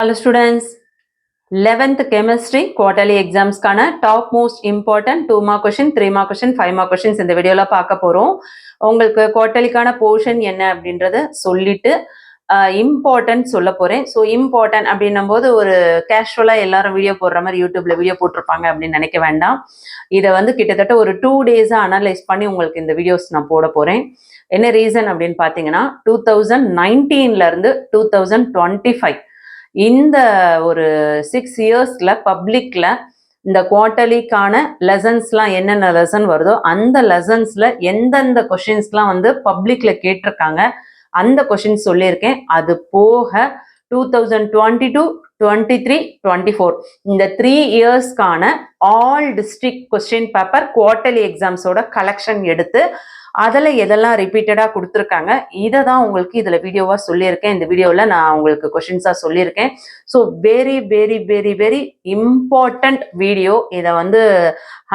Hello students, 11th chemistry quarterly exams கான top most important 2 mark question, 3 mark question, 5 mark questions இந்த வீடியோல பார்க்க போறோம். உங்களுக்கு குவார்ட்டர்லிக்கான போர்ஷன் என்ன அப்படின்றத சொல்லிட்டு இம்பார்ட்டன்ட் சொல்ல போறேன். ஸோ இம்பார்ட்டன்ட் அப்படின்னும் போது ஒரு கேஷுவலா எல்லாரும் வீடியோ போடுற மாதிரி யூடியூப்ல வீடியோ போட்டிருப்பாங்க அப்படின்னு நினைக்க வேண்டாம். இதை வந்து கிட்டத்தட்ட ஒரு 2 days அனலைஸ் பண்ணி உங்களுக்கு இந்த வீடியோஸ் நான் போட போறேன். என்ன ரீசன் அப்படின்னு பார்த்தீங்கன்னா 2019ல இருந்து 2025 இந்த ஒரு 6 yearsல பப்ளிக்ல இந்த குவார்ட்டர்லிக்கான லெசன்ஸ்லாம் என்னென்ன லெசன் வருதோ அந்த லெசன்ஸ்ல எந்தெந்த கொஷின்ஸ்லாம் வந்து பப்ளிக்ல கேட்டிருக்காங்க அந்த கொஷின்ஸ் சொல்லியிருக்கேன். அது போக 2022, 23, 24 இந்த 3 yearsக்கான all district question paper quarterly எக்ஸாம்ஸோட கலெக்ஷன் எடுத்து அதில் எதெல்லாம் ரிப்பீட்டடாக கொடுத்துருக்காங்க இதை தான் உங்களுக்கு இதில் வீடியோவாக சொல்லியிருக்கேன். இந்த வீடியோவில் நான் உங்களுக்கு கொஷின்ஸாக சொல்லியிருக்கேன். So very very very very important video. இதை வந்து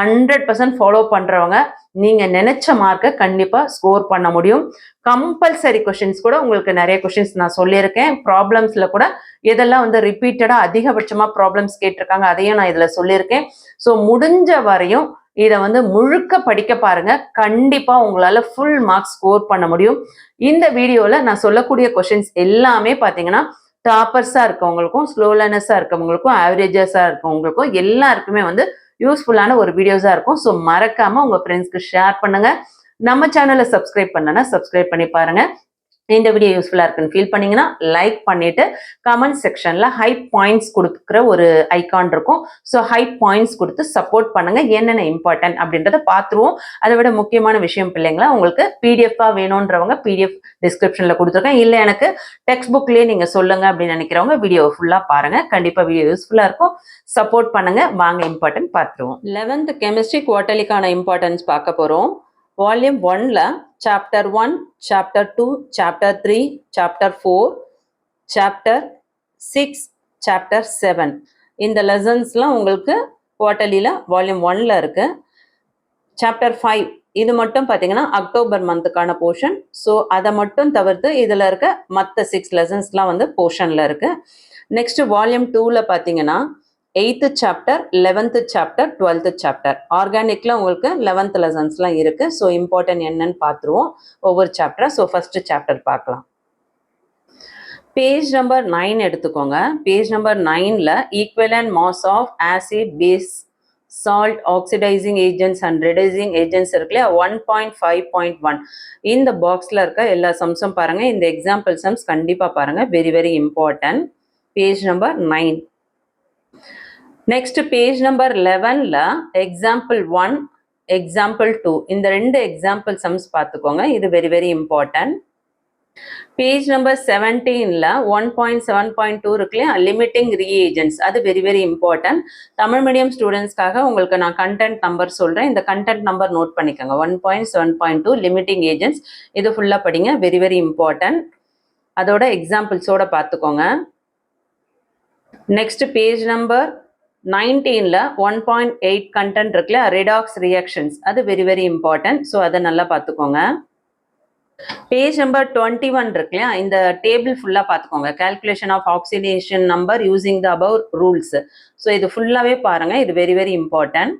100% ஃபாலோ பண்ணுறவங்க நீங்கள் நினச்ச மார்க்கை கண்டிப்பாக ஸ்கோர் பண்ண முடியும். கம்பல்சரி கொஷின்ஸ் கூட உங்களுக்கு நிறைய கொஷின்ஸ் நான் சொல்லியிருக்கேன். ப்ராப்ளம்ஸில் கூட எதெல்லாம் வந்து ரிப்பீட்டடாக அதிகபட்சமாக ப்ராப்ளம்ஸ் கேட்டிருக்காங்க அதையும் நான் இதில் சொல்லியிருக்கேன். ஸோ முடிஞ்ச வரையும் இதை வந்து முழுக்க படிக்க பாருங்க. கண்டிப்பா உங்களால ஃபுல் மார்க்ஸ் ஸ்கோர் பண்ண முடியும். இந்த வீடியோல நான் சொல்லக்கூடிய கொஸ்டின்ஸ் எல்லாமே பாத்தீங்கன்னா டாப்பர்ஸா இருக்கவங்களுக்கும் ஸ்லோ லேர்னர்ஸா இருக்கவங்களுக்கும் ஆவரேஜஸா இருக்கவங்களுக்கும் எல்லாருக்குமே வந்து யூஸ்ஃபுல்லான ஒரு வீடியோஸா இருக்கும். ஸோ மறக்காம உங்க ஃப்ரெண்ட்ஸ்க்கு ஷேர் பண்ணுங்க. நம்ம சேனலை சப்ஸ்கிரைப் பண்ணனா சப்ஸ்கிரைப் பண்ணி பாருங்க. இந்த வீடியோ யூஸ்ஃபுல்லாக இருக்குன்னு ஃபீல் பண்ணீங்கன்னா லைக் பண்ணிட்டு கமெண்ட் செக்ஷனில் ஹை பாயிண்ட்ஸ் கொடுக்குற ஒரு ஐக்கான் இருக்கும். ஸோ ஹை பாயிண்ட்ஸ் கொடுத்து சப்போர்ட் பண்ணுங்க. என்னென்ன இம்பார்ட்டன்ட் அப்படின்றத பார்த்துருவோம். அதை விட முக்கியமான விஷயம் பிள்ளைங்களா, உங்களுக்கு பிடிஎஃபாக வேணுன்றவங்க பிடிஎஃப் டிஸ்கிரிப்ஷனில் கொடுத்துருக்கேன். இல்லை எனக்கு டெக்ஸ்ட் புக்லேயே நீங்கள் சொல்லுங்க அப்படின்னு நினைக்கிறவங்க வீடியோ ஃபுல்லாக பாருங்க. கண்டிப்பாக வீடியோ யூஸ்ஃபுல்லாக இருக்கும். சப்போர்ட் பண்ணுங்க. வாங்க இம்பார்ட்டன்ட் பார்த்துருவோம். 11th கெமிஸ்ட்ரி குவார்ட்டர்லிக்கான இம்பார்ட்டன்ஸ் பார்க்க போகிறோம். வால்யூம் 1ல chapter 1, chapter 2, chapter 3, chapter 4, chapter 6, chapter 7 இந்த லெசன்ஸ்லாம் உங்களுக்கு குவார்ட்டர்லியில் வால்யூம் 1ல இருக்கு. சாப்டர் 5 இது மட்டும் பார்த்தீங்கன்னா அக்டோபர் மந்த்துக்கான போர்ஷன். ஸோ அதை மட்டும் தவிர்த்து இதில் இருக்க மற்ற 6 லெசன்ஸ்லாம் வந்து போர்ஷனில் இருக்கு. நெக்ஸ்ட் வால்யூம் 2ல பார்த்தீங்கன்னா 8th chapter, 11th chapter, 12th chapter ஆர்கானிக்ல உங்களுக்கு 11th லெசன்ஸ்லாம் இருக்கு. ஸோ இம்பார்ட்டன்ட் என்னன்னு பார்த்துருவோம் ஒவ்வொரு சாப்டரா. ஸோ ஃபர்ஸ்ட் சாப்டர் பார்க்கலாம். பேஜ் நம்பர் 9 எடுத்துக்கோங்க. பேஜ் நம்பர் 9ல equivalent mass of acid, base, salt, oxidising agents and reducing agents இருக்குல்லையா 1.5.1 இந்த பாக்ஸ்ல இருக்க எல்லா சம்ஸும் பாருங்க. இந்த எக்ஸாம்பிள் சம்ஸ் கண்டிப்பா பாருங்க. Very very important. Page number 9. Next page number 11ல எக்ஸாம்பிள் 1, எக்ஸாம்பிள் 2 இந்த 2 எக்ஸாம்பிள் சம்ஸ் பார்த்துக்கோங்க. இது very very important. Page number 17ல 1.7.2 இருக்கு இல்லையா லிமிட்டிங் ரீஏஜென்ட்ஸ், அது very very important. Tamil medium ஸ்டூடெண்ட்ஸ்க்காக உங்களுக்கு நான் கண்டென்ட் நம்பர் சொல்கிறேன். இந்த கண்டென்ட் நம்பர் நோட் பண்ணிக்கோங்க. 1.7.2 லிமிட்டிங் ஏஜென்ட்ஸ். இது ஃபுல்லாக படிங்க. Very very important. அதோட எக்ஸாம்பிள்ஸோட பார்த்துக்கோங்க. நெக்ஸ்ட் பேஜ் நம்பர் 19ல 1.8 கண்டென்ட் இருக்குல்ல ரெடாக்ஸ் ரியாக்ஷன்ஸ், அது வெரி வெரி இம்பார்ட்டன்ட். ஸோ அதை நல்லா பார்த்துக்கோங்க. பேஜ் நம்பர் 21 இருக்கு இல்லையா இந்த டேபிள் ஃபுல்லாக பார்த்துக்கோங்க. Calculation of oxidation number using the above rules. So இது ஃபுல்லாகவே பாருங்க. இது வெரி வெரி இம்பார்ட்டன்ட்.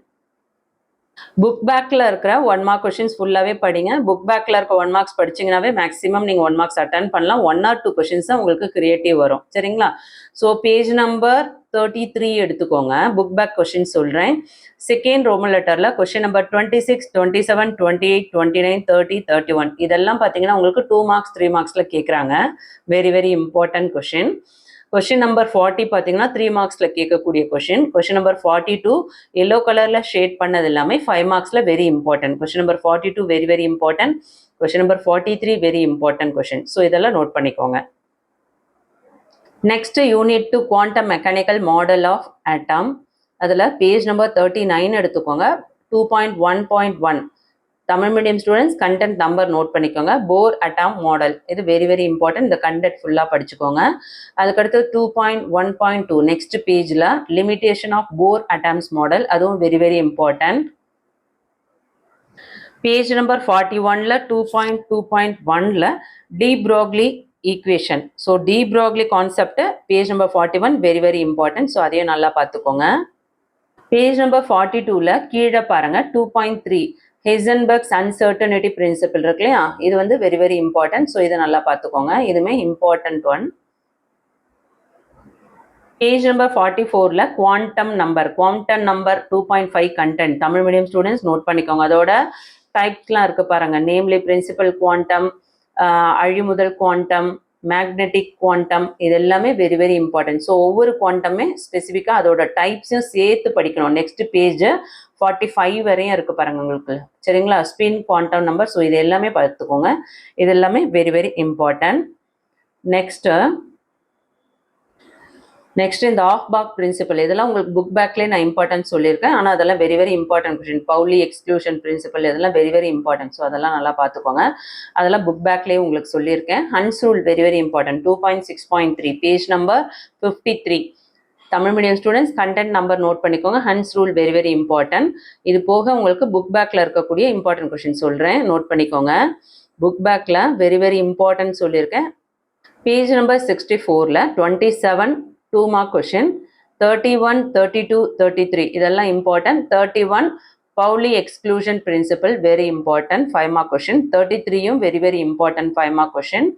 புக் பேக்கில் இருக்கிற 1 mark கொஷின்ஸ் ஃபுல்லாகவே படிங்க. புக் பேக்கில் இருக்க 1 marks படிச்சிங்கனாவே மேக்ஸிமம் நீங்கள் 1 marks அட்டன் பண்ணலாம். 1 or 2 கொஷின்ஸ் தான் உங்களுக்கு கிரியேட்டிவ் வரும். சரிங்களா? ஸோ பேஜ் நம்பர் 33 எடுத்துக்கோங்க. புக் பேக் கொஷின் சொல்கிறேன். செகண்ட் ரோமன் லெட்டரில் கொஷின் நம்பர் 26, 27, 28, 29, 30, 31 இதெல்லாம் பார்த்தீங்கன்னா உங்களுக்கு 2 marks 3 marksல கேட்குறாங்க. Very very important question. Question number 40 பார்த்தீங்கன்னா 3 marksல கேட்கக்கூடிய கொஷின். கொஷின் நம்பர் 42 எல்லோ கலரில் ஷேட் பண்ணது எல்லாமே 5 marksல very important. Question number 42 very very important. Question number 43 very important question. So இதெல்லாம் நோட் பண்ணிக்கோங்க. Next unit 2 quantum mechanical model of atom. அதில் பேஜ் நம்பர் 39 எடுத்துக்கோங்க. 2.1.1 Tamil medium students content number note பண்ணிக்கோங்க. Bohr atom model, இது very very important. இந்த content ஃபுல்லாக படிச்சுக்கோங்க. அதுக்கடுத்து 2.1.2 நெக்ஸ்ட் பேஜில் limitation of Bohr atoms model, அதுவும் very very important. Page number 41ல 2.2.1ல de Broglie equation. So de Broglie concept page number 41 very very important. So அதையும் நல்லா பார்த்துக்கோங்க. பேஜ் நம்பர் 42ல கீழே பாருங்க 2.3 ஹெசன்பர்க்ஸ் அன்சர்டனிட்டி பிரின்சிபிள் இருக்கு இல்லையா, இது வந்து வெரி வெரி இம்பார்ட்டன்ட். ஸோ இதை நல்லா பார்த்துக்கோங்க, இதுவுமே இம்பார்ட்டன்ட் ஒன். பேஜ் நம்பர் 44ல quantum number 2.5 content Tamil medium students note பண்ணிக்கோங்க. அதோட டைப்ஸ்லாம் இருக்கு பாருங்க, namely principal quantum, azimuthal quantum, magnetic quantum, இது எல்லாமே வெரி வெரி இம்பார்ட்டன்ட். ஸோ ஒவ்வொரு குவாண்டமே ஸ்பெசிஃபிக்காக அதோட டைப்ஸையும் சேர்த்து படிக்கணும். நெக்ஸ்ட் பேஜ் 45 வரையும் இருக்கு பாருங்க உங்களுக்கு, சரிங்களா? Spin quantum number. ஸோ இது எல்லாமே பார்த்துக்கோங்க, இது எல்லாமே வெரி வெரி இம்பார்ட்டன்ட். நெக்ஸ்ட் இந்த ஆஃப் பாக் பிரின்சிபல், இதெல்லாம் உங்களுக்கு புக் பேக்லேயே நான் இம்பார்ட்டன்ட் சொல்லியிருக்கேன். ஆனால் அதெல்லாம் very very important question. Pauli exclusion principle, இதெல்லாம் வெரி வெரி இம்பார்ட்டன்ட். ஸோ அதெல்லாம் நல்லா பார்த்துக்கோங்க, அதெல்லாம் புக் பேக்லேயே உங்களுக்கு சொல்லியிருக்கேன். Hund's rule very very important 2.6.3 page number 53. Tamil medium students content number note பண்ணிக்கோங்க. Hund's rule very very important. இது போக உங்களுக்கு புக் பேக்கில் இருக்கக்கூடிய இம்பார்ட்டன்ட் கொஸ்டின் சொல்கிறேன், நோட் பண்ணிக்கோங்க. புக் பேக்கில் வெரி வெரி இம்பார்ட்டன்ட் சொல்லியிருக்கேன். பேஜ் நம்பர் 64ல 27 2 மார்க் கொஷின், 31 32 33 இதெல்லாம் important. 31 Pauli exclusion principle very important 5 mark question. 33யும் very very important 5 mark question.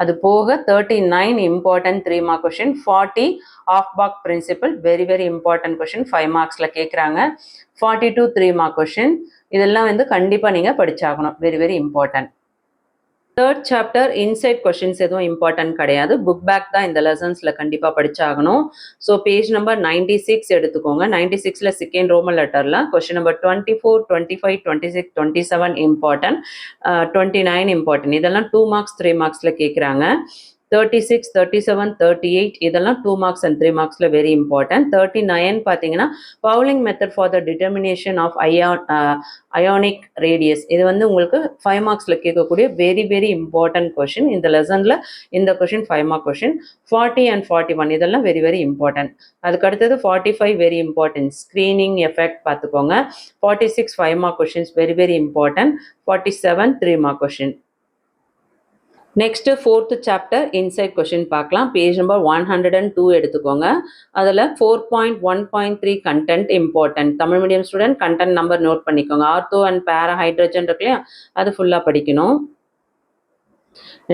அது போக 39 important 3 mark question. 40 Aufbau principle very very important question 5 மார்க்ஸில் கேட்குறாங்க. 42 3 mark question. இதெல்லாம் வந்து கண்டிப்பாக நீங்கள் படிச்சாகணும், very very important. Third chapter inside questions எதுவும் இம்பார்ட்டன்ட் கிடையாது, புக் பேக் தான் இந்த லெசன்ஸில் கண்டிப்பாக படிச்சாகணும். ஸோ பேஜ் நம்பர் 96 எடுத்துக்கோங்க. 96ல செகண்ட் ரோமன் லெட்டரில் கொஷின் நம்பர் 24 25 26 27 இம்பார்ட்டன்ட், 29 இம்பார்ட்டன்ட். இதெல்லாம் 2 மார்க்ஸ் 3 மார்க்ஸில் கேட்குறாங்க. 36 37 38 இதெல்லாம் 2 மார்க்ஸ் அண்ட் 3 மார்க்ஸில் வெரி இம்பார்ட்டன்ட். 39 பார்த்தீங்கன்னா Pauling method for the determination of ionic radius, இது வந்து உங்களுக்கு 5 மார்க்ஸில் கேட்கக்கூடிய வெரி வெரி இம்பார்ட்டன்ட் கொஷின். இந்த லெசனில் இந்த கொஷின் 5 மார்க் கொஷின். 40 அண்ட் 41 இதெல்லாம் வெரி வெரி இம்பார்ட்டன்ட். அதுக்கு அடுத்தது 45 வெரி இம்பார்ட்டன்ட், ஸ்க்ரீனிங் எஃபெக்ட் பார்த்துக்கோங்க. 46 5 mark questions very very important. 47 3 mark question. Next fourth chapter inside question பார்க்கலாம். பேஜ் நம்பர் 102 எடுத்துக்கோங்க. அதில் 4.1.3 content important. Tamil medium student content number note பண்ணிக்கோங்க. Ortho and para hydrogen இருக்கு இல்லையா, அது ஃபுல்லாக படிக்கணும்.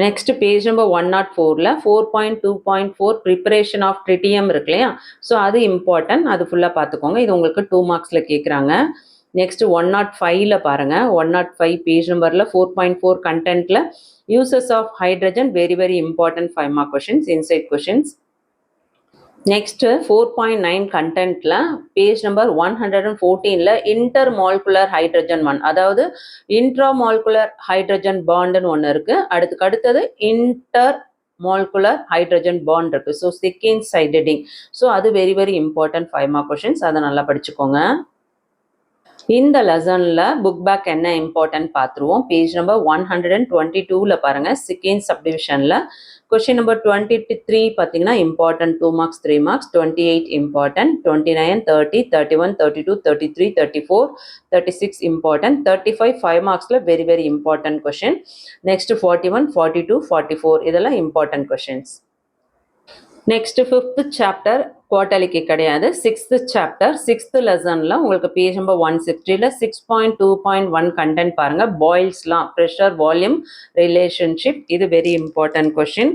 நெக்ஸ்ட் பேஜ் நம்பர் 104ல 4.2.4 ப்ரிப்பரேஷன் ஆஃப் ட்ரிட்டியம் இருக்கு இல்லையா, ஸோ அது இம்பார்ட்டன்ட், அது ஃபுல்லாக பார்த்துக்கோங்க. இது உங்களுக்கு 2 மார்க்ஸில் கேட்குறாங்க. நெக்ஸ்ட் 105ல பாருங்க, 105 பேஜ் நம்பரில் 4.4 கண்டென்ட்ல uses of hydrogen very very important 5 mark questions, inside questions. Next 4.9 கண்டென்ட்ல பேஜ் நம்பர் 114ல இன்டர் மாலிகுலர் ஹைட்ரஜன் 1, அதாவது இன்ட்ரா மாலிகுலர் ஹைட்ரஜன் பாண்டுன்னு ஒன்று இருக்கு. அடுத்தது இன்டர் மாலிகுலர் ஹைட்ரஜன் பாண்ட் இருக்கு. So second side heading. So அது very very important 5 mark questions, அதை நல்லா படிச்சுக்கோங்க. இந்த லெசன்ல புக் பேக் என்ன இம்பார்ட்டன்ட் பார்த்துருவோம். பேஜ் நம்பர் 122ல பாருங்க, செகண்ட் சப்டிவிஷன்ல கொஸ்டின் நம்பர் 23 பார்த்தீங்கன்னா important 2 marks 3 marks. 28 important. 29 30 31 32 33 34 36 important. 35 5 மார்க்ஸ்ல very very important question. Next 41 42 44 இதெல்லாம் important questions. Next fifth chapter குவார்டர்லிக்கு கிடையாது, சிக்ஸ்த் சாப்டர் சிக்ஸ்த் லெசனில் உங்களுக்கு பேஜ் நம்பர் 160ல 6.2.1 கண்டென்ட் பாருங்க. பாயில்ஸ்லாம் ப்ரெஷர் வால்யூம் ரிலேஷன்ஷிப், இது very important question.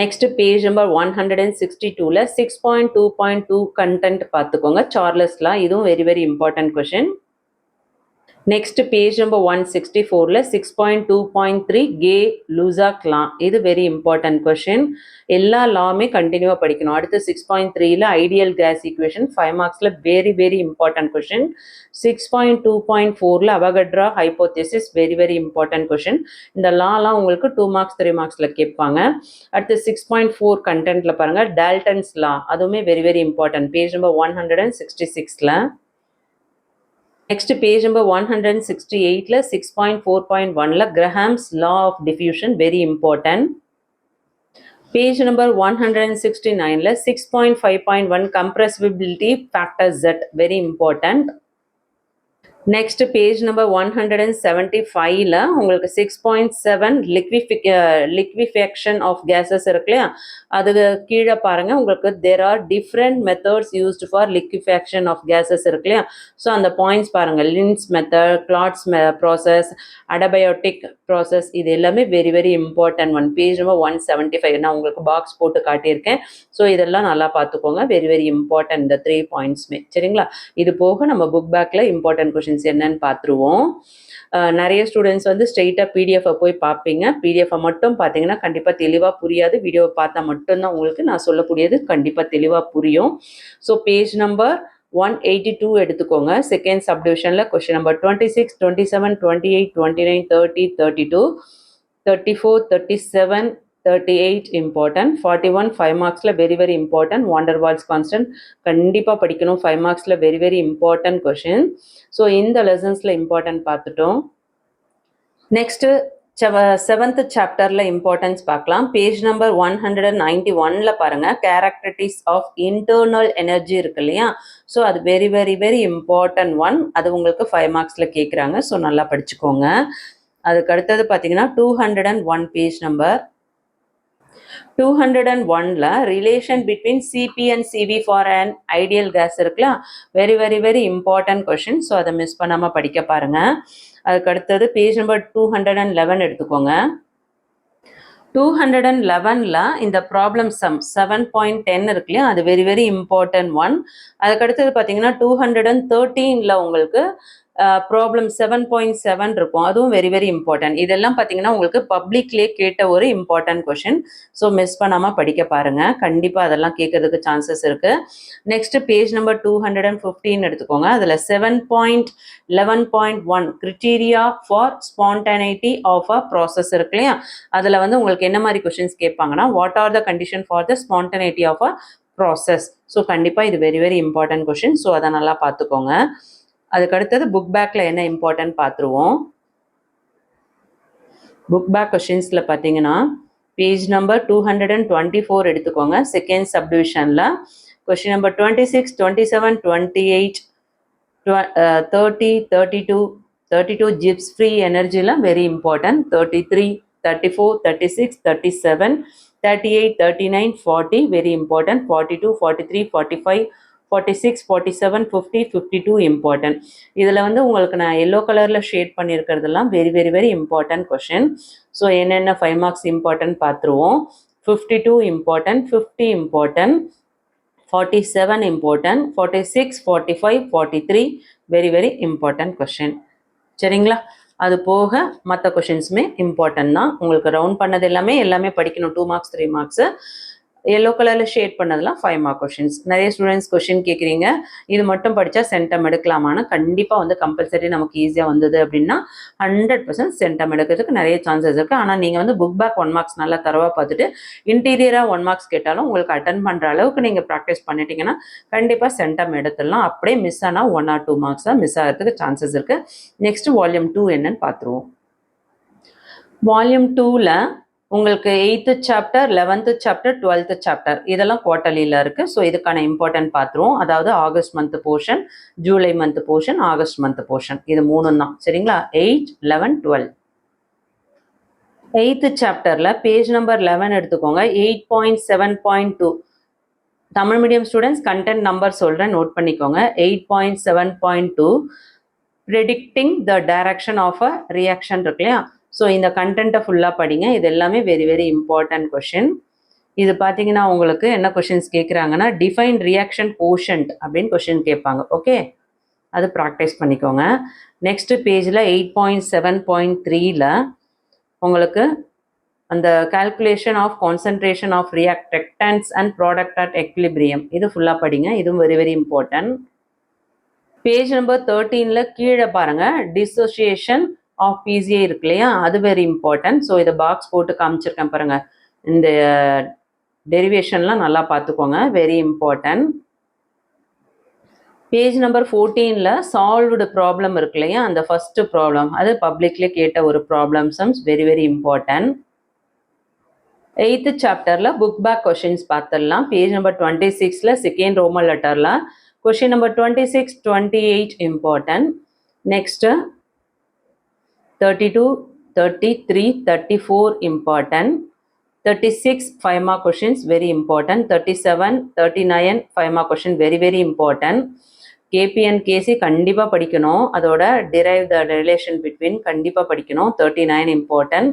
Next page number 162ல 6.2.2 கண்டென்ட் பார்த்துக்கோங்க. சார்லஸ்லாம், இதுவும் very very important question. Next page number 164ல 6.2.3 கே லூசாக் லா, இது வெரி இம்பார்ட்டன்ட் கொஷின். எல்லா லாவுமே கண்டினியூவாக படிக்கணும். அடுத்து 6.3ல ஐடியல் கேஸ் ஈக்குவேஷன் 5 மார்க்ஸில் வெரி வெரி இம்பார்ட்டன்ட் கொஷின். 6.2.4ல Avogadro hypothesis very very important question. இந்த லாலாம் உங்களுக்கு 2 மார்க்ஸ் 3 மார்க்ஸில் கேட்பாங்க. அடுத்து 6.4 கண்டென்ட்ல பாருங்க, டால்டன்ஸ் லா, அதுவுமே very very important, page number 166ல. நெக்ஸ்ட் பேஜ் நம்பர் 168ல 6.4.1ல Graham's law of diffusion very important. Page number 169ல 6.5.1 compressibility factor Z very important. Next page number 175ல உங்களுக்கு 6.7 லிக்விஃபேக்ஷன் ஆஃப் கேஸஸ் இருக்கு இல்லையா, அது கீழே பாருங்க உங்களுக்கு there are different methods used for liquefaction of gases இருக்கு இல்லையா. ஸோ அந்த பாயிண்ட்ஸ் பாருங்க, Linde's method, Claude's process, adiabatic process, இது எல்லாமே very very important one. Page number 175 நான் உங்களுக்கு பாக்ஸ் போட்டு காட்டியிருக்கேன். ஸோ இதெல்லாம் நல்லா பார்த்துக்கோங்க, வெரி வெரி இம்பார்ட்டன்ட் இந்த 3 பாயிண்ட்ஸுமே. சரிங்களா, இது போக நம்ம புக் பேக்கில் இம்பார்ட்டன்ட் கொஷின்ஸ் என்னன்னு பார்த்துருவோம். நிறைய ஸ்டூடெண்ட்ஸ் வந்து ஸ்ட்ரெயிட்டாக பிடிஎஃபை போய் பார்ப்பீங்க. பிடிஎஃபை மட்டும் பார்த்தீங்கன்னா கண்டிப்பாக தெளிவாக புரியாது. வீடியோவை பார்த்தா மட்டும்தான் உங்களுக்கு நான் சொல்லக்கூடியது கண்டிப்பாக தெளிவாக புரியும். ஸோ பேஜ் நம்பர் 182 எடுத்துக்கோங்க. செகண்ட் சப்டிவிஷனில் கொஷின் நம்பர் 26, 27, 28, 29, 30, 32, 34, 37, 38 இம்பார்ட்டன்ட். 41 5 மார்க்ஸில் very very important. Van der Waals constant கண்டிப்பாக படிக்கணும். 5 மார்க்ஸில் very very important question. So இந்த லெசன்ஸில் இம்பார்ட்டன்ட் பார்த்துட்டோம். நெக்ஸ்ட்டு 7th சாப்டரில் இம்பார்ட்டன்ஸ் பார்க்கலாம். பேஜ் நம்பர் 191ல் பாருங்கள், கேரக்டரிஸ்டிக்ஸ் ஆஃப் இன்டர்னல் எனர்ஜி இருக்கு இல்லையா. ஸோ அது very very very important one. அது உங்களுக்கு 5 மார்க்ஸில் கேட்குறாங்க. ஸோ நல்லா படிச்சுக்கோங்க. அதுக்கு அடுத்தது பார்த்தீங்கன்னா 201 பேஜ் நம்பர் 201ல relation between CP and CV for an ideal gas இருக்குல்ல, very very very important question. So அதை மிஸ் பண்ணாமல் படிக்க பாருங்க. அதுக்கு அடுத்தது பேஜ் நம்பர் 211 எடுத்துக்கோங்க. 211ல இந்த ப்ராப்ளம் சம் 7.10 இருக்கு இல்லையா, அது வெரி வெரி இம்பார்ட்டன்ட் ஒன். அதுக்கு அடுத்தது பார்த்தீங்கன்னா 213ல உங்களுக்கு ப்ராப்ளம் 7.7 இருக்கும், அதுவும் வெரி வெரி இம்பார்ட்டன்ட். இதெல்லாம் பார்த்தீங்கன்னா உங்களுக்கு பப்ளிக்லேயே கேட்ட ஒரு இம்பார்ட்டன்ட் கொஷின். ஸோ மிஸ் பண்ணாமல் படிக்க பாருங்கள், கண்டிப்பாக அதெல்லாம் கேட்கறதுக்கு சான்சஸ் இருக்குது. நெக்ஸ்ட் பேஜ் நம்பர் 215 எடுத்துக்கோங்க. அதில் 7.11.1 criteria for spontaneity of a process இருக்கு இல்லையா, அதில் வந்து உங்களுக்கு என்ன மாதிரி கொஷின்ஸ் கேட்பாங்கன்னா, what are the condition for the spontaneity of a process. So கண்டிப்பாக இது very very important question. So அதை நல்லா பார்த்துக்கோங்க. அதுக்கு அடுத்தது புக் பேக்கில் என்ன இம்பார்ட்டன்ட் பார்த்துருவோம். புக் பேக் கொஷின்ஸில் பார்த்தீங்கன்னா பேஜ் நம்பர் 224 எடுத்துக்கோங்க. செகண்ட் சப்டிவிஷனில் கொஷின் நம்பர் 26, 27, 28, 30, 32 ஜிப்ஸ் ஃப்ரீ எனர்ஜிலாம் very important. 33, 34, 36, 37, 38, 39, 40 very important. 42, 43, 45, 46, 47, 50, 52 important. இதில் வந்து உங்களுக்கு நான் எல்லோ கலரில் ஷேட் பண்ணியிருக்கிறதுலாம் very very very important question. So என்னென்ன 5 மார்க்ஸ் இம்பார்ட்டன்ட் பார்த்துருவோம். 52 important, 50 important, 47 important, 46, 45, 43 very very important question. சரிங்களா, அது போக மற்ற கொஷின்ஸுமே இம்பார்ட்டன்ட் தான். உங்களுக்கு ரவுண்ட் பண்ணது எல்லாமே படிக்கணும். 2 மார்க்ஸ் 3 மார்க்ஸு. எல்லோ கலரில் ஷேட் பண்ணதெல்லாம் 5 மார்க் கொஷின்ஸ். நிறைய ஸ்டூடெண்ட்ஸ் கொஷின் கேட்குறீங்க, இது மட்டும் படித்தா சென்டம் எடுக்கலாமான்னு. கண்டிப்பாக வந்து கம்பல்சரி நமக்கு ஈஸியாக வந்தது அப்படின்னா 100% சென்டம் எடுக்கிறதுக்கு நிறைய சான்சஸ் இருக்குது. ஆனால் நீங்கள் வந்து புக் பேக் 1 மார்க்ஸ் நல்லா தரவாக பார்த்துட்டு இன்டீரியராக 1 மார்க்ஸ் கேட்டாலும் உங்களுக்கு அட்டன் பண்ணுற அளவுக்கு நீங்கள் ப்ராக்டிஸ் பண்ணிட்டீங்கன்னா கண்டிப்பாக சென்டம் எடுத்துடலாம். அப்படியே மிஸ் ஆனால் 1 or 2 மார்க்ஸ் தான் மிஸ் ஆகிறதுக்கு சான்சஸ் இருக்குது. நெக்ஸ்ட் வால்யூம் 2 என்னன்னு பார்த்துருவோம். வால்யூம் 2ல் உங்களுக்கு 8th chapter, 11th chapter, 12th chapter இதெல்லாம் குவார்டர்லியில் இருக்குது. ஸோ இதுக்கான இம்பார்ட்டன்ட் பார்த்துருவோம். அதாவது August month portion, July month portion, August month portion, இது 3 தான். சரிங்களா, 8, 11, 12. 8th சாப்டரில் பேஜ் நம்பர் 11 எடுத்துக்கோங்க. 8.7.2 Tamil medium students content number சொல்கிறேன், நோட் பண்ணிக்கோங்க. 8.7.2 predicting the direction of a reaction இருக்கு இல்லையா. ஸோ இந்த கண்டென்ட்டை ஃபுல்லாக படிங்க. இது எல்லாமே வெரி வெரி இம்பார்ட்டன்ட் கொஷின். இது பார்த்தீங்கன்னா உங்களுக்கு என்ன கொஷின்ஸ் கேட்குறாங்கன்னா, டிஃபைன் ரியாக்ஷன் கோஷன்ட் அப்படின்னு கொஷின் கேட்பாங்க. ஓகே, அது ப்ராக்டிஸ் பண்ணிக்கோங்க. நெக்ஸ்ட் பேஜில் 8.7.3ல உங்களுக்கு அந்த calculation of concentration of reactants and product at equilibrium, இது ஃபுல்லாக படிங்க. இதுவும் very very important. Page number 13ல கீழே பாருங்கள், டிசோசியேஷன் ஆஃப் பிசிஏ இருக்கு இல்லையா, அது வெரி இம்பார்ட்டன்ட். ஸோ இதை பாக்ஸ் போட்டு காமிச்சிருக்கேன் பாருங்கள். இந்த டெரிவேஷன்லாம் நல்லா பார்த்துக்கோங்க, வெரி இம்பார்ட்டன்ட். பேஜ் நம்பர் 14ல சால்வ்டு ப்ராப்ளம் இருக்கு இல்லையா, அந்த ஃபர்ஸ்ட் ப்ராப்ளம் அது பப்ளிக்லேயே கேட்ட ஒரு problem sums, very very important. 8th சாப்டரில் புக் பேக் கொஷின்ஸ் பார்த்துடலாம். பேஜ் நம்பர் 26ல செகண்ட் ரோமன் லெட்டரில் question number 26, 28 important. Next 32, 33, 34 important. 36 5 mark questions very important. 37, 39 5 mark question very important. KP and KC கண்டிப்பா படிக்கணும். அதோட derive the relation between கண்டிப்பா படிக்கணும். 39 important.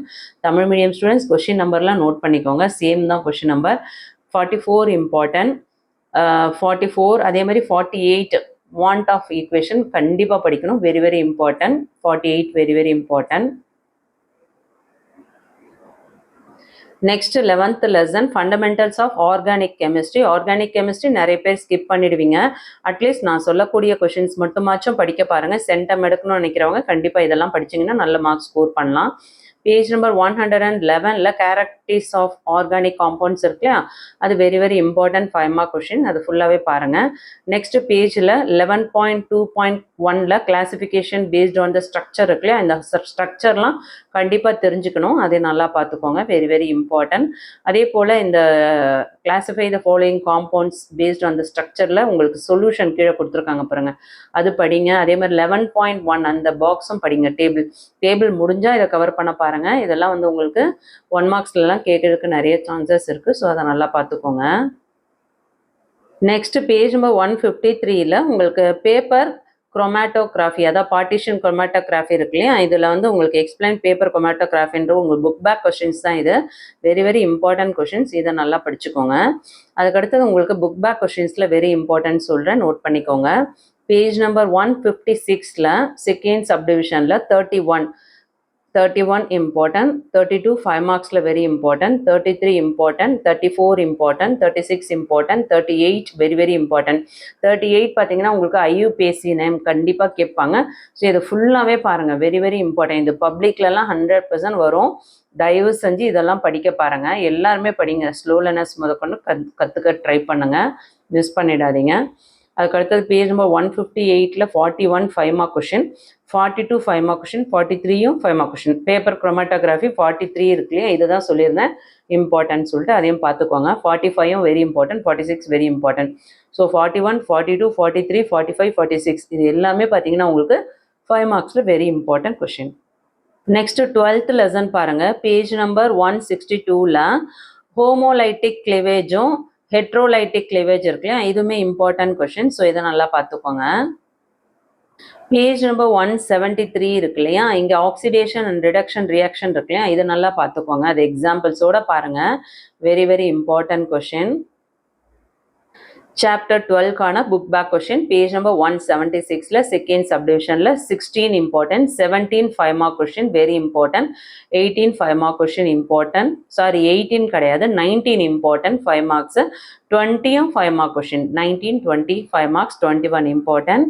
Tamil medium students question நம்பர்லாம் note பண்ணிக்கோங்க. Same தான் கொஸ்டின் நம்பர். 44 important. 44 அதே மாதிரி 48 want of equation கண்டிப்பா படிக்கணும். very important. 48 very important. Next 11th lesson fundamentals of organic chemistry. Organic chemistry நிறைய பேர் ஸ்கிப் பண்ணிடுவீங்க. அட்லீஸ்ட் நான் சொல்லக்கூடிய கொஷின்ஸ் மட்டுமாச்சும் படிக்க பாருங்க. சென்டம் எடுக்கணும்னு நினைக்கிறவங்க கண்டிப்பா இதெல்லாம் படிச்சீங்கன்னா நல்ல மார்க் ஸ்கோர் பண்ணலாம். பேஜ் நம்பர் 111ல கேரக்டரிஸ்டிக்ஸ் ஆஃப் ஆர்கானிக் காம்பவுண்ட்ஸ் இருக்கு இல்லையா, அது வெரி இம்பார்ட்டன்ட் 5 மார்க் கொஷின். அது ஃபுல்லாகவே பாருங்க. நெக்ஸ்ட் பேஜில் 11.2.1ல classification based on the structure இருக்கு இல்லையா, இந்த ஸ்ட்ரக்சர்லாம் கண்டிப்பாக தெரிஞ்சுக்கணும். அதை நல்லா பார்த்துக்கோங்க. Very important. அதே போல் இந்த classify the following compounds based on the ஸ்ட்ரக்சரில் உங்களுக்கு சொல்யூஷன் கீழே கொடுத்துருக்காங்க பாருங்க, அது படிங்க. அதே மாதிரி 11.1 அந்த பாக்ஸும் படிங்க. டேபிள் முடிஞ்சால் இதை கவர் பண்ண பாருங்க. இதெல்லாம் வந்து உங்களுக்கு 1 மார்க்ஸ்லாம் கேட்கறதுக்கு நிறைய சான்சஸ் இருக்கு. ஸோ அதை நல்லா பார்த்துக்கோங்க. நெக்ஸ்ட் பேஜ் நம்பர் 153ல உங்களுக்கு பேப்பர் குரோமாட்டோகிராஃபி, அதாவது பார்ட்டிஷன் குரோமாட்டோகிராஃபி இருக்கு இல்லையா, இதில் வந்து உங்களுக்கு எக்ஸ்பிளைன் பேப்பர் குரோமாட்டோகிராஃபின்ற உங்களுக்கு புக் பேக் கொஸ்டின்ஸ் தான் இது. Very important questions. இதை நல்லா படிச்சுக்கோங்க. அதுக்கடுத்தது உங்களுக்கு புக் பேக் கொஸ்டின்ஸில் வெரி இம்பார்ட்டன்ட் சொல்கிறேன், நோட் பண்ணிக்கோங்க. பேஜ் நம்பர் 156ல செகண்ட் சப்டிவிஷனில் 31 important, 32 5 marksல very important, 33 important, 34 important, 36 important, 38 very important. 38 பார்த்தீங்கன்னா உங்களுக்கு IUPAC நேம் கண்டிப்பாக கேட்பாங்க. ஸோ இது ஃபுல்லாகவே பாருங்கள். Very important. இது பப்ளிக்லலாம் 100% வரும். தயவு செஞ்சு இதெல்லாம் படிக்க பாருங்க. எல்லாருமே படிங்க. ஸ்லோ லேர்னர்ஸ் முதற்கொண்டு கற்றுக்க ட்ரை பண்ணுங்க, மிஸ் பண்ணிடாதீங்க. அதுக்கடுத்தது பேஜ் நம்பர் 158ல 41 5 மார்க் கொஷின், 42 5 மார்க் கொஷின், 43யும் 5 மார்க் கொஷின். பேப்பர் குரோமாட்டோகிராஃபி 43 இருக்கு இல்லையா, இதை தான் சொல்லியிருந்தேன் இம்பார்ட்டன்ட் சொல்லிட்டு அதையும் பார்த்துக்கோங்க. 45யும் very important, 46 very important. So 41, 42, 43, 45, 46 இது எல்லாமே பார்த்தீங்கன்னா உங்களுக்கு 5 மார்க்ஸில் very important question. Next 12th lesson பாருங்க. பேஜ் நம்பர் 162ல ஹோமோலைட்டிக் கிளிவேஜும் ஹெட்ரோலைட்டிக் கிளிவேஜ் இருக்கு இல்லையா, இதுவுமே இம்பார்ட்டன்ட் கொஷின். ஸோ இதை நல்லா பார்த்துக்கோங்க. பேஜ் நம்பர் 173 இருக்கு இல்லையா, இங்கே ஆக்சிடேஷன் அண்ட் ரிடக்ஷன் ரியாக்ஷன் இருக்கு இல்லையா, இதை நல்லா பார்த்துக்கோங்க. அது எக்ஸாம்பிள்ஸோட பாருங்க. Very important question. சாப்டர் 12க்கான book back question page number 176ல செகண்ட் சப்டிவிஷனில் 16 important, 17 5 mark question very important, 18 5 mark question important, sorry 18 கிடையாது 19 இம்பார்ட்டன்ட் 5 மார்க்ஸ், 20யும் 5 மார்க் கொஷின், 19 20 5 மார்க்ஸ், 21 இம்பார்ட்டன்ட்.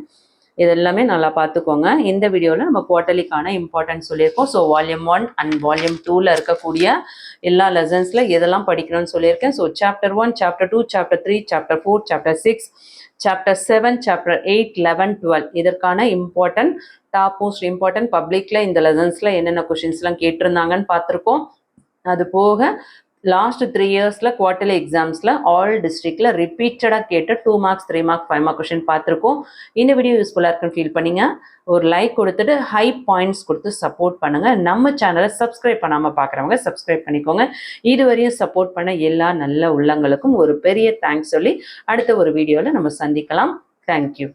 இது எல்லாமே நல்லா பார்த்துக்கோங்க. இந்த வீடியோவில் நம்ம குவார்ட்டர்லிக்கான இம்பார்ட்டன்ஸ் சொல்லியிருக்கோம். ஸோ வால்யூம் 1 அண்ட் வால்யூம் 2ல இருக்கக்கூடிய எல்லா லெசன்ஸில் எதெல்லாம் படிக்கணும்னு சொல்லியிருக்கேன். So chapter 1, chapter 2, chapter 3, chapter 4, chapter 6, chapter 7, chapter 8, 11, 12 இதற்கான இம்பார்ட்டன்ட் டாப் மோஸ்ட் இம்பார்ட்டன்ட் பப்ளிக்கில் இந்த லெசன்ஸில் என்னென்ன கொஷின்ஸ்லாம் கேட்டிருந்தாங்கன்னு பார்த்துருக்கோம். அது போக லாஸ்ட் 3 இயர்ஸில் குவார்ட்டர்லி எக்ஸாம்ஸில் ஆல் டிஸ்ட்ரிக்டில் ரிப்பீட்டடாக கேட்டு 2 மார்க்ஸ் 3 மார்க் 5 மார்க் கொஷின் பார்த்துருக்கோம். இந்த வீடியோ யூஸ்ஃபுல்லாக இருக்குன்னு ஃபீல் பண்ணிங்க ஒரு லைக் கொடுத்துட்டு ஹை பாயிண்ட்ஸ் கொடுத்து சப்போர்ட் பண்ணுங்கள். நம்ம சேனலை சப்ஸ்கிரைப் பண்ணாமல் பார்க்குறவங்க சப்ஸ்கிரைப் பண்ணிக்கோங்க. இதுவரையும் சப்போர்ட் பண்ண எல்லா நல்ல உள்ளங்களுக்கும் ஒரு பெரிய தேங்க்ஸ் சொல்லி அடுத்த ஒரு வீடியோவில் நம்ம சந்திக்கலாம். தேங்க்யூ.